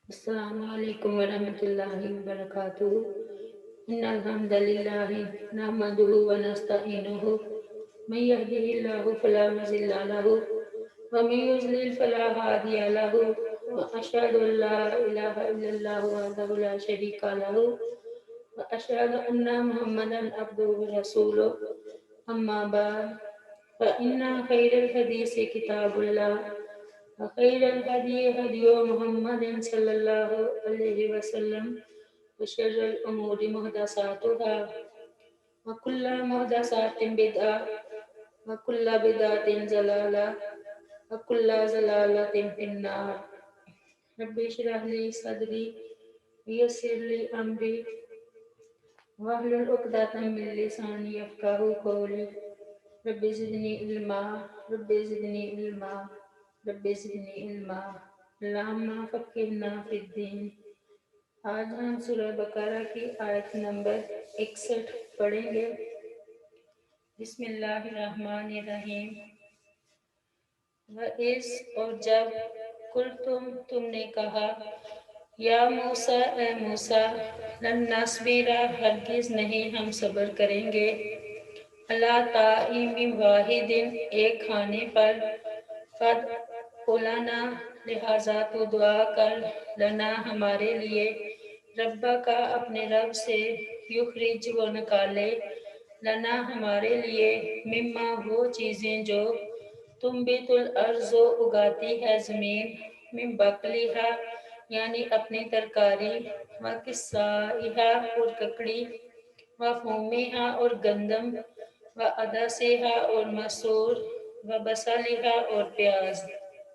السلام علیکم ورحمۃ اللہ وبرکاتہ ان الحمد للہ نحمده ونستعینه من يهده الله فلا مضل له ومن يضلل فلا هادي له واشهد ان لا اله الا الله وحده لا شريك له واشهد ان محمدا عبده ورسوله اما بعد فان خير الحديث كتاب الله وخير الهدي هدي محمد صلى الله عليه وسلم وشر الأمور محدثاتها وكل محدثات بدعة وكل بدعة ضلالة وكل ضلالة في النار رب اشرح لي صدري ويسر لي أمري واحلل عقدة من لساني يفقهوا قولي رب زدني علما رب زدنی علما رب زدنی علما اللہم فقہنا فی الدین۔ آج ہم سورہ بقرہ کی آیت نمبر 61 پڑھیں گے۔ بسم اللہ الرحمن الرحیم۔ وَإِذْ اور جب تم نے کہا یا موسیٰ اے موسیٰ لن نصبر ہرگز نہیں ہم صبر کریں گے اللہ طعام واحد ایک کھانے پر قد قلنا لہذا تو دعا کر لنا ہمارے لیے ربا کا اپنے رب سے یخرج وہ نکالے لنا ہمارے لیے مما وہ چیزیں جو تنبت الارض اگاتی ہے زمین من بقلیہا یعنی اپنی ترکاری و قصائہا اور ککڑی و فومیہا اور گندم و عدسیہا اور مسور و بصلیہا اور پیاز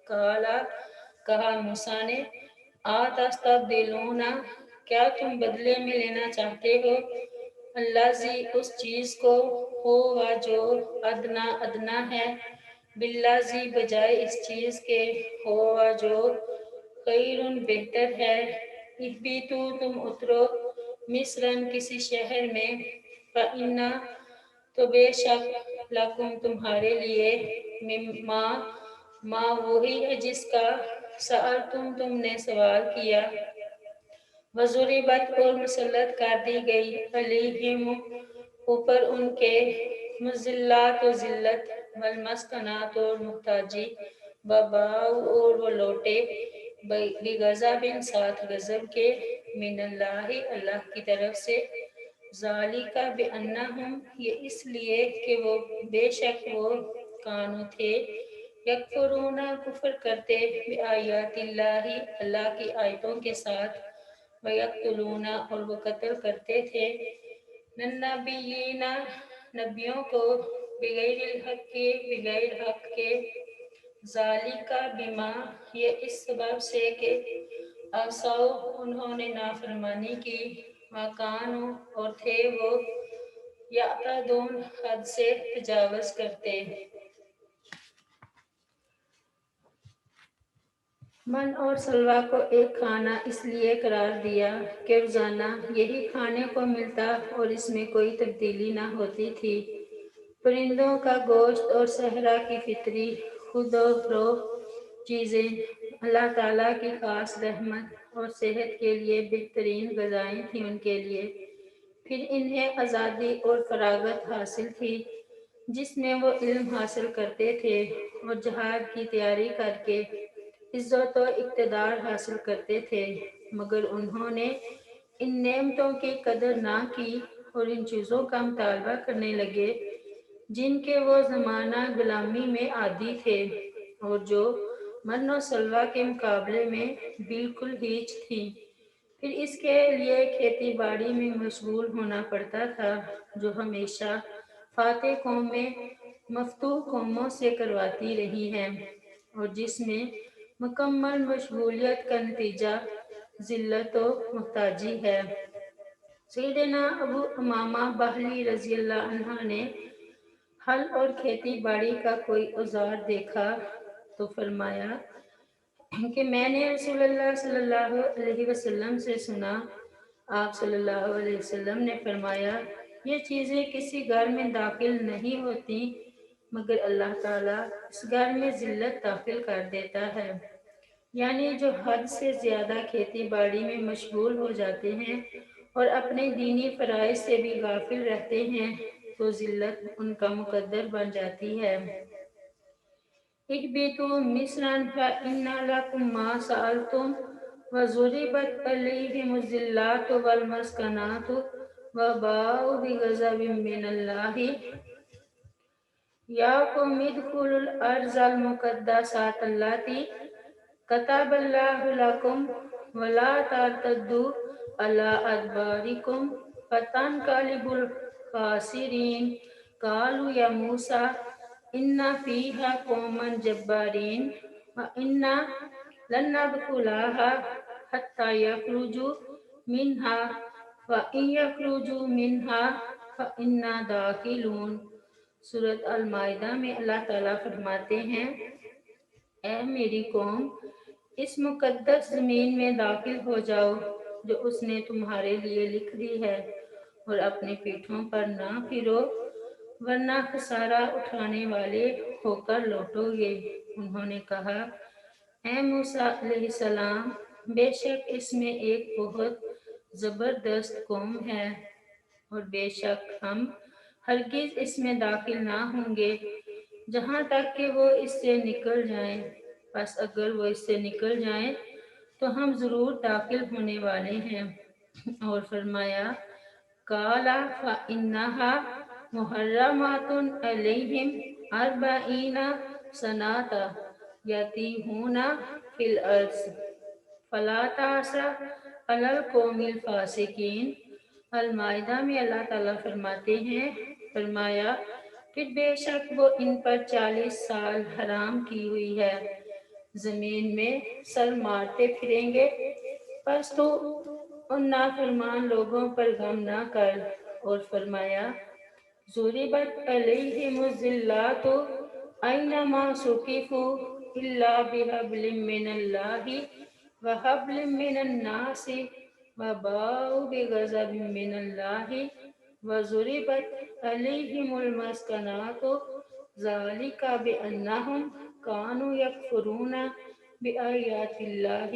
کالا کہا موسیٰ نے آتستبدلون کیا تم بدلے میں لینا چاہتے ہو اللہ زی اس چیز کو ہوا جو ادنا ادنا ہے باللہ زی بجائے اس چیز کے ہوا جو خیرن بہتر ہے اہبیتو تم اترو مصرن کسی شہر میں فإنا تو بے شک لکم تمہارے لیے مما ما وہی ہے جس کا تم نے سوال کیا وضربت اور مسلط کر دی گئی علیہم اوپر ان کے مذلات و ذلت والمسکنات اور محتاجی وباؤ اور وہ لوٹے بغضب ساتھ غضب کے من اللہ اللہ کی طرف سے ذالک بانہم یہ اس لیے کہ وہ بے شک وہ کانو تھے یکفرون کفر کرتے بآیات اللہ اللہ کی آیتوں کے ساتھ ویقتلون اور وہ قتل کرتے تھے نبیین نبیوں کو بغیر الحق کے بغیر حق کے ذالک بما یہ اس سبب سے کہ عصوا انہوں نے نافرمانی کی وکانوا اور تھے وہ یعتدون حد سے تجاوز کرتے من اور سلوا کو ایک کھانا اس لیے قرار دیا کہ روزانہ یہی کھانے کو ملتا اور اس میں کوئی تبدیلی نہ ہوتی تھی پرندوں کا گوشت اور صحرا کی فطری خود و فروخت چیزیں اللہ تعالیٰ کی خاص رحمت اور صحت کے لیے بہترین غذائیں تھیں ان کے لیے پھر انہیں آزادی اور فراغت حاصل تھی جس میں وہ علم حاصل کرتے تھے اور جہاد کی تیاری کر کے عزت و اقتدار حاصل کرتے تھے مگر انہوں نے ان نعمتوں کی قدر نہ کی اور ان چیزوں کا مطالبہ کرنے لگے جن کے وہ زمانہ غلامی میں عادی تھے اور جو من و سلوہ کے مقابلے میں بالکل ہیچ تھی پھر اس کے لیے کھیتی باڑی میں مشغول ہونا پڑتا تھا جو ہمیشہ فاتح قومیں مفتوح قوموں سے کرواتی رہی ہیں اور جس میں مکمل مشغولیت کا نتیجہ ذلت و محتاجی ہے سیدنا ابو امامہ باہلی رضی اللہ عنہ نے ہل اور کھیتی باڑی کا کوئی اوزار دیکھا تو فرمایا کہ میں نے رسول اللہ صلی اللہ علیہ وسلم سے سنا آپ صلی اللہ علیہ وسلم نے فرمایا یہ چیزیں کسی گھر میں داخل نہیں ہوتی مگر اللہ تعالیٰ اس گھر میں ذلت داخل کر دیتا ہے یعنی جو حد سے زیادہ کھیتی باڑی میں مشغول ہو جاتے ہیں اور اپنے دینی فرائض سے بھی غافل رہتے ہیں تو ذلت ان کا مقدر بن جاتی ہے۔ اہبطوا مصرا فإن لكم ما سألتم وضربت عليهم الذلة والمسكنة وباءوا بغضب من الله يا قوم ادخلوا الأرض المقدسة التي كتب الله لكم ولا ترتدوا على أدباركم فتنقلبوا خاسرين قالوا يا موسى إن فيها قوما جبارين وإنا لن ندخلها حتى يخرجوا منها فإن يخرجوا منها فإنا داخلون۔ سورۃ المائدہ میں اللہ تعالیٰ فرماتے ہیں، اے میری قوم، اس مقدس زمین میں داخل ہو جاؤ جو اس نے تمہارے لیے لکھ دی ہے، اور اپنی پیٹھوں پر نہ پھرو ورنہ خسارہ اٹھانے والے ہو کر لوٹو گے۔ انہوں نے کہا، اے موسیٰ علیہ السلام، بے شک اس میں ایک بہت زبردست قوم ہے، اور بے شک ہم ہرگز اس میں داخل نہ ہوں گے جہاں تک کہ وہ اس سے نکل جائیں، بس اگر وہ اس سے نکل جائیں تو ہم ضرور داخل ہونے والے ہیں۔ اور فرمایا، قَالَ فَإِنَّهَا مُحَرَّمَةٌ عَلَيْهِمْ 40 سَنَةً يَتِيهُونَ فِي الْأَرْضِ فَلَا تَأْسَ عَلَى الْقَوْمِ الْفَاسِقِينَ۔ المائدہ میں اللہ تعالیٰ فرماتے ہیں، فرمایا، پھر بے شک وہ ان پر 40 سال حرام کی ہوئی ہے، زمین میں سر مارتے پھریں گے، پس تو ان نافرمان لوگوں پر غم نہ کر۔ اور فرمایا، ضربت علیہم الذلۃ اینما ثقفوا الا بحبل من اللہ وحبل من الناس وباءوا بغضب من اللہ وضربت علیہم المسکنۃ ذلک بأنہم كانوا يكفرون بآيات الله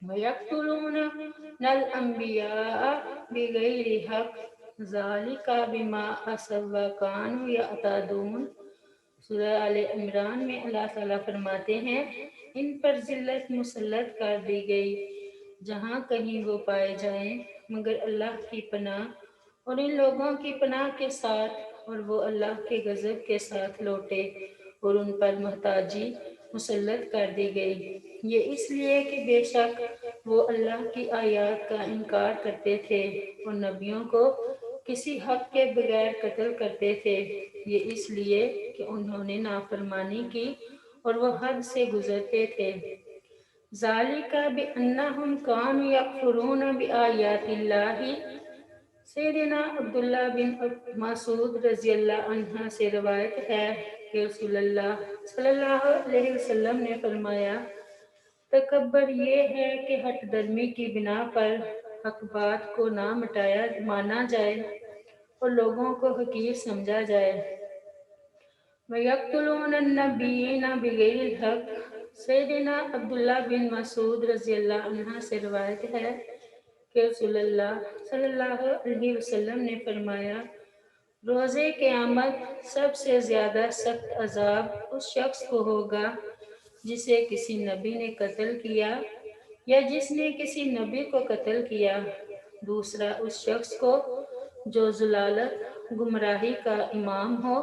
ويقتلون الأنبياء بغير حق ذلك بما عصوا وكانوا يعتدون۔ سورہ آل عمران میں اللہ تعالیٰ فرماتے ہیں، ان پر ذلت مسلط کر دی گئی جہاں کہیں وہ پائے جائیں مگر اللہ کی پناہ اور ان لوگوں کی پناہ کے ساتھ، اور وہ اللہ کے غضب کے ساتھ لوٹے، اور ان پر محتاجی مسلط کر دی گئی، یہ اس لیے کہ بے شک وہ اللہ کی آیات کا انکار کرتے تھے اور نبیوں کو کسی حق کے بغیر قتل کرتے تھے، یہ اس لیے کہ انہوں نے نافرمانی کی اور وہ حد سے گزرتے تھے۔ ذالک بأنہم کانوا یکفرون بآیات اللہ۔ سیدنا عبداللہ بن مسعود رضی اللہ عنہ سے روایت ہے کہ رسول اللہ صلی اللہ علیہ وسلم نے فرمایا، تکبر یہ ہے کہ ہٹ درمی کی بنا پر حق بات کو نہ مانا جائے اور لوگوں کو حقیر سمجھا جائے۔ وَيَقْتُلُونَ النَّبِيِّينَ بِغَيْرِ الْحَقِّ۔ سیدنا عبداللہ بن مسعود رضی اللہ عنہ سے روایت ہے کہ رسول اللہ صلی اللہ علیہ وسلم نے فرمایا، روز قیامت سب سے زیادہ سخت عذاب اس شخص کو ہوگا جسے کسی نبی نے قتل کیا یا جس نے کسی نبی کو قتل کیا، دوسرا اس شخص کو جو ضلالت گمراہی کا امام ہو،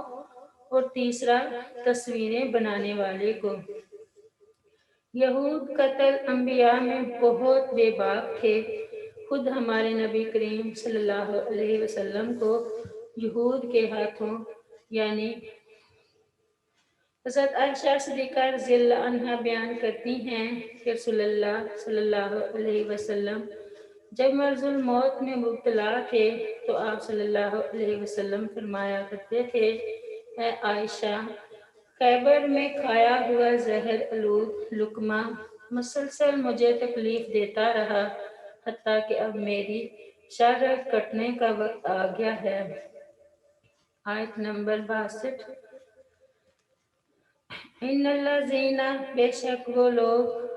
اور تیسرا تصویریں بنانے والے کو۔ یہود قتل انبیاء میں بہت بے باک تھے، خود ہمارے نبی کریم صلی اللہ علیہ وسلم کو یہود کے ہاتھوں، یعنی حضرت عائشہ صدیقہ رضی اللہ عنہا بیان کرتی ہیں کہ رسول اللہ صلی اللہ علیہ وسلم جب مرض الموت میں مبتلا تھے تو آپ صلی اللہ علیہ وسلم فرمایا کرتے تھے، اے عائشہ، خیبر میں کھایا ہوا زہر آلود لقمہ مسلسل مجھے تکلیف دیتا رہا حتیٰ کہ اب میری شرارت کٹنے کا وقت آ گیا ہے۔ آیت نمبر 62۔ ان الذین، بے شک وہ لوگ،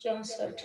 64।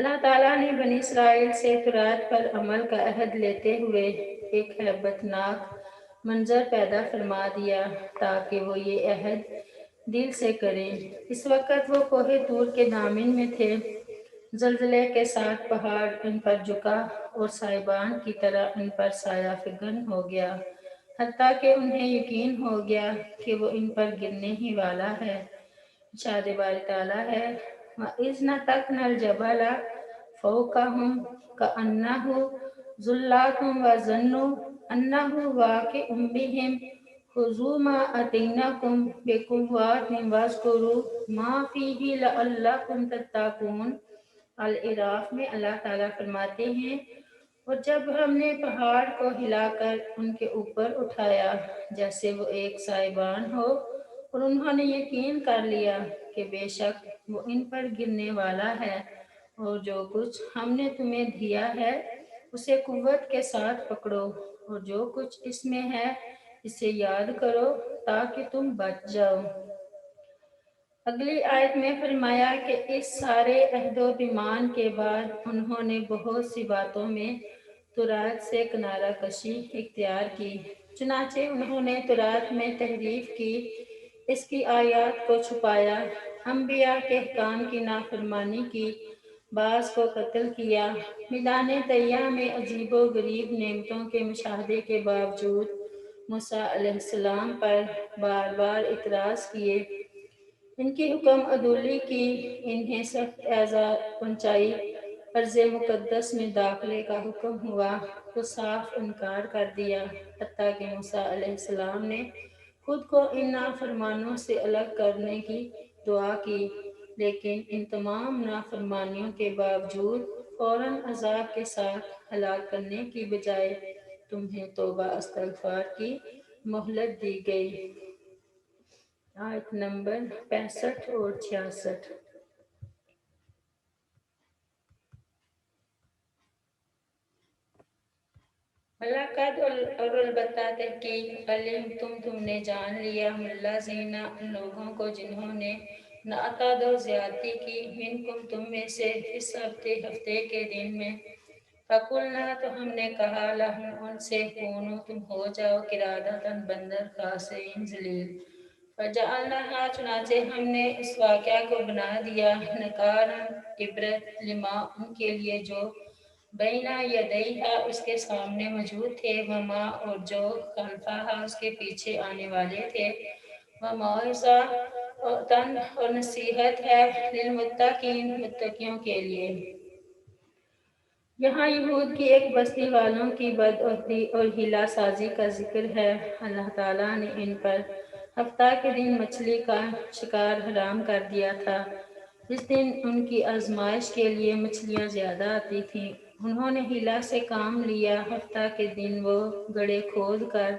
اللہ تعالیٰ نے بنی اسرائیل سے تورات پر عمل کا عہد لیتے ہوئے ایک ہیبت ناک منظر پیدا فرما دیا تاکہ وہ یہ عہد دل سے کریں۔ اس وقت وہ کوہ طور کے دامن میں تھے، زلزلے کے ساتھ پہاڑ ان پر جھکا اور سائبان کی طرح ان پر سایہ فگن ہو گیا، حتیٰ کہ انہیں یقین ہو گیا کہ وہ ان پر گرنے ہی والا ہے۔ ارشاد باری تعالیٰ ہے وَإِذْ نَتَقْنَا الْجَبَلَ فَوْقَهُمْ كَأَنَّهُ ظُلَّةٌ وَظَنُّوا أَنَّهُ وَاقِعٌ بِهِمْ خُذُوا مَا آتَيْنَاكُمْ بِقُوَّةٍ وَاذْكُرُوا مَا فِيهِ لَعَلَّكُمْ تَتَّقُونَ۔ الاعراف میں اللہ تعالیٰ فرماتے ہیں اور جب ہم نے پہاڑ کو ہلا کر ان کے اوپر اٹھایا جیسے وہ ایک سائبان ہو، اور انہوں نے یقین کر لیا کہ بے شک وہ ان پر گرنے والا ہے، اور جو کچھ ہم نے تمہیں دیا ہے اسے قوت کے ساتھ پکڑو، اور جو کچھ اس میں ہے اسے یاد کرو تاکہ تم بچ جاؤ۔ اگلی آیت میں فرمایا کہ اس سارے عہد و پیمان کے بعد انہوں نے بہت سی باتوں میں تورات سے کنارہ کشی اختیار کی، چنانچہ انہوں نے تورات میں تحریف کی، اس کی آیات کو چھپایا، انبیاء کے احکام کی نافرمانی کی، بعض کو قتل کیا، میدان طیہ میں عجیب و غریب نعمتوں کے مشاہدے کے باوجود موسیٰ علیہ السلام پر بار بار اعتراض کیے، ان کی حکم عدولی کی، انہیں سخت ایذا پہنچائی، ارض مقدس میں داخلے کا حکم ہوا تو صاف انکار کر دیا، حتیٰ کہ موسیٰ علیہ السلام نے خود کو ان نافرمانوں سے الگ کرنے کی دعا کی، لیکن ان تمام نافرمانیوں کے باوجود فوراً عذاب کے ساتھ ہلاک کرنے کی بجائے تمہیں توبہ استغفار کی مہلت دی گئی۔ آیت نمبر 65 اور 66۔ ملاقات اور البتہ تحقیق علم تم نے جان لیا ملازین ان لوگوں کو جنہوں نے نعتاد و زیادتی کی، منکم تم میں سے اس ہفتے کے دن میں، فقلنا تو ہم نے کہا لہم ان سے کونو تم ہو جاؤ قرادۃ بندر خاسئین ذلیل، فجعلناہا چنانچہ ہم نے اس واقعہ کو بنا دیا نکالا عبرت لما ان کے لیے جو بینا یدیہا اس کے سامنے موجود تھے، وما اور جو خلفہا اس کے پیچھے آنے والے تھے، وموعظہ اور نصیحت ہے للمتقین متقیوں کے لیے۔ یہاں یہود کی ایک بستی والوں کی بدعہدی اور ہیلا سازی کا ذکر ہے۔ اللہ تعالیٰ نے ان پر ہفتہ کے دن مچھلی کا شکار حرام کر دیا تھا۔ اس دن ان کی آزمائش کے لیے مچھلیاں زیادہ آتی تھیں۔ انہوں نے ہیلا سے کام لیا، ہفتہ کے دن وہ گڑھے کھود کر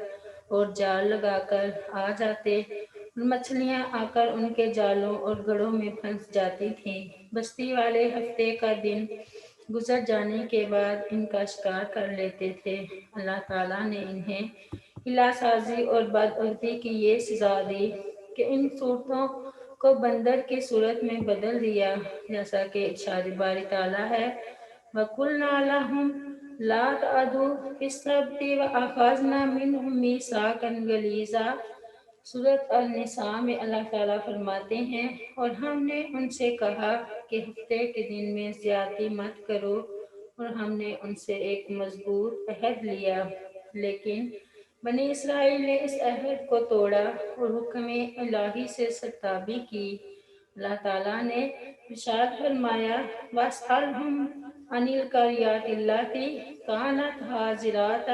اور جال لگا کر آ جاتے اور مچھلیاں آ کر ان کے جالوں اور گڑھوں میں پھنس جاتی تھیں۔ بستی والے ہفتے کا دن گزر جانے کے بعد ان کا شکار کر لیتے تھے۔ اللہ تعالیٰ نے انہیں ہیلا سازی اور بدعہدی کی یہ سزا دی کہ ان صورتوں کو بندر کی صورت میں بدل دیا، جیسا کہ ارشاد باری تعالیٰ ہے وَقُلْنَا لَهُمْ لَا تَعْدُوا فِي السَّبْتِ وَأَخَذْنَا مِنْهُمْ مِيثَاقًا غَلِيظًا۔ سورۃ النساء میں اللہ تعالیٰ فرماتے ہیں اور ہم نے ان سے کہا کہ ہفتے کے دن میں زیادتی مت کرو، اور ہم نے ان سے ایک مضبوط عہد لیا، لیکن بنی اسرائیل نے اس عہد کو توڑا اور حکم الہی سے سرتابی کی۔ اللہ تعالیٰ نے ارشاد فرمایا وَاسْأَلْهُمْ عَنِ الْقَرْيَاتِ اللَّتِي كَانَتْ حَاضِرَةَ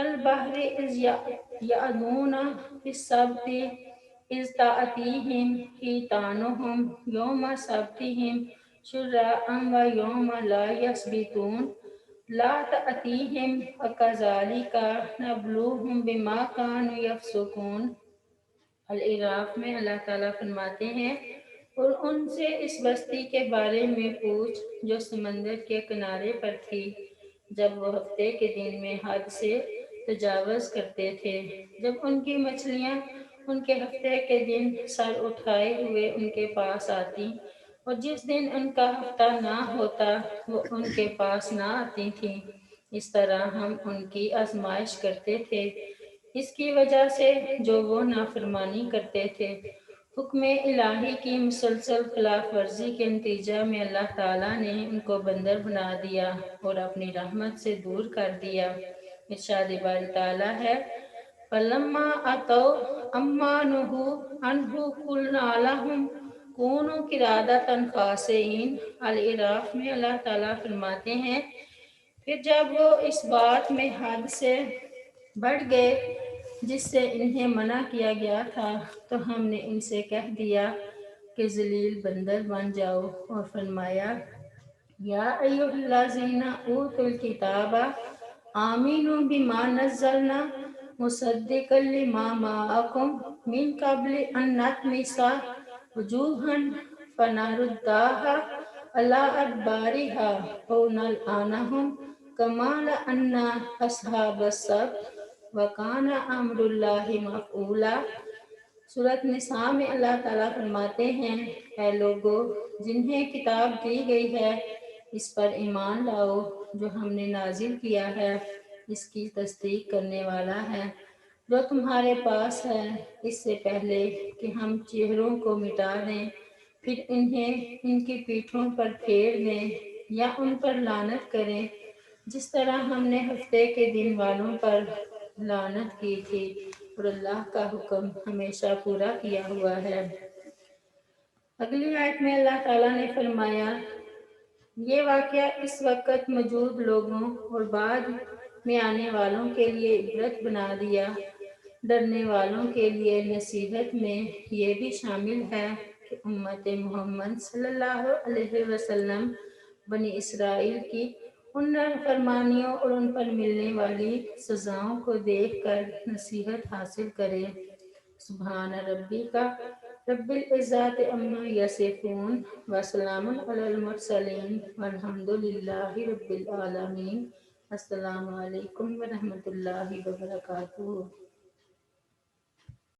الْبَحْرِ إِذْ يَعْدُونَ فِي السَّبْتِ إِذْ تَأْتِيهِمْ حِيتَانُهُمْ يَوْمَ سَبْتِهِمْ شُرَّعًا وَيَوْمَ لَا يَسْبِتُونَ لَا تَأْتِيهِمْ وَكَذَلِكَ نَبْلُوهُمْ بِمَا كَانُوا يَفْسُقُونَ۔ الاعراف میں اللہ تعالیٰ فرماتے ہیں اور ان سے اس بستی کے بارے میں پوچھ جو سمندر کے کنارے پر تھی، جب وہ ہفتے کے دن میں حد سے تجاوز کرتے تھے، جب ان کی مچھلیاں ان کے ہفتے کے دن سر اٹھائے ہوئے ان کے پاس آتی اور جس دن ان کا ہفتہ نہ ہوتا وہ ان کے پاس نہ آتی تھیں۔ اس طرح ہم ان کی آزمائش کرتے تھے، اس کی وجہ سے جو وہ نافرمانی کرتے تھے۔ حکم الہی کی مسلسل خلاف ورزی کے نتیجہ میں اللہ تعالیٰ نے ان کو بندر بنا دیا اور اپنی رحمت سے دور کر دیا۔ ارشاد باری تعالیٰ ہے فَلَمَّا أَتَوْا عَمَّا نُهُوا عَنْهُ قُلْنَا لَهُمْ كُونُوا قِرَادَةً خَاسِئِينَ۔ الاعراف میں اللہ تعالیٰ فرماتے ہیں پھر جب وہ اس بات میں حد سے بڑھ گئے جس سے انہیں منع کیا گیا تھا تو ہم نے ان سے کہہ دیا کہ ذلیل بندر بن جاؤ، اور فرمایا یا ایھا الذین اوتوا الکتاب آمنوا بما نزلنا مصدقا لما معکم من قبل ان نطمس وجوہا فنردها علی ادبارها او نلعنهم کما لعنا اصحاب السبت وکان امر اللہ مفعولا۔ سورۃ نساء میں اللہ تعالیٰ فرماتے ہیں اے لوگو جنہیں کتاب دی گئی ہے اس پر ایمان لاؤ جو ہم نے نازل کیا ہے، اس کی تصدیق کرنے والا ہے جو تمہارے پاس ہے، اس سے پہلے کہ ہم چہروں کو مٹا دیں پھر انہیں ان کی پیٹھوں پر پھیر دیں یا ان پر لعنت کریں جس طرح ہم نے ہفتے کے دن والوں پر لعنت کی تھی، اور اللہ کا حکم ہمیشہ پورا کیا ہوا ہے۔ اگلی آیت میں اللہ تعالیٰ نے فرمایا یہ واقعہ اس وقت موجود لوگوں اور بعد میں آنے والوں کے لیے عبرت بنا دیا۔ ڈرنے والوں کے لیے نصیحت میں یہ بھی شامل ہے کہ امت محمد صلی اللہ علیہ وسلم بنی اسرائیل کی ان نافرمانیوں اور ان پر ملنے والی سزاؤں کو دیکھ کر نصیحت حاصل کرے۔ سبحان ربک رب العزت عما یصفون وسلام علی المرسلین والحمد للہ رب العالمین۔ السلام علیکم ورحمۃ اللہ وبرکاتہ۔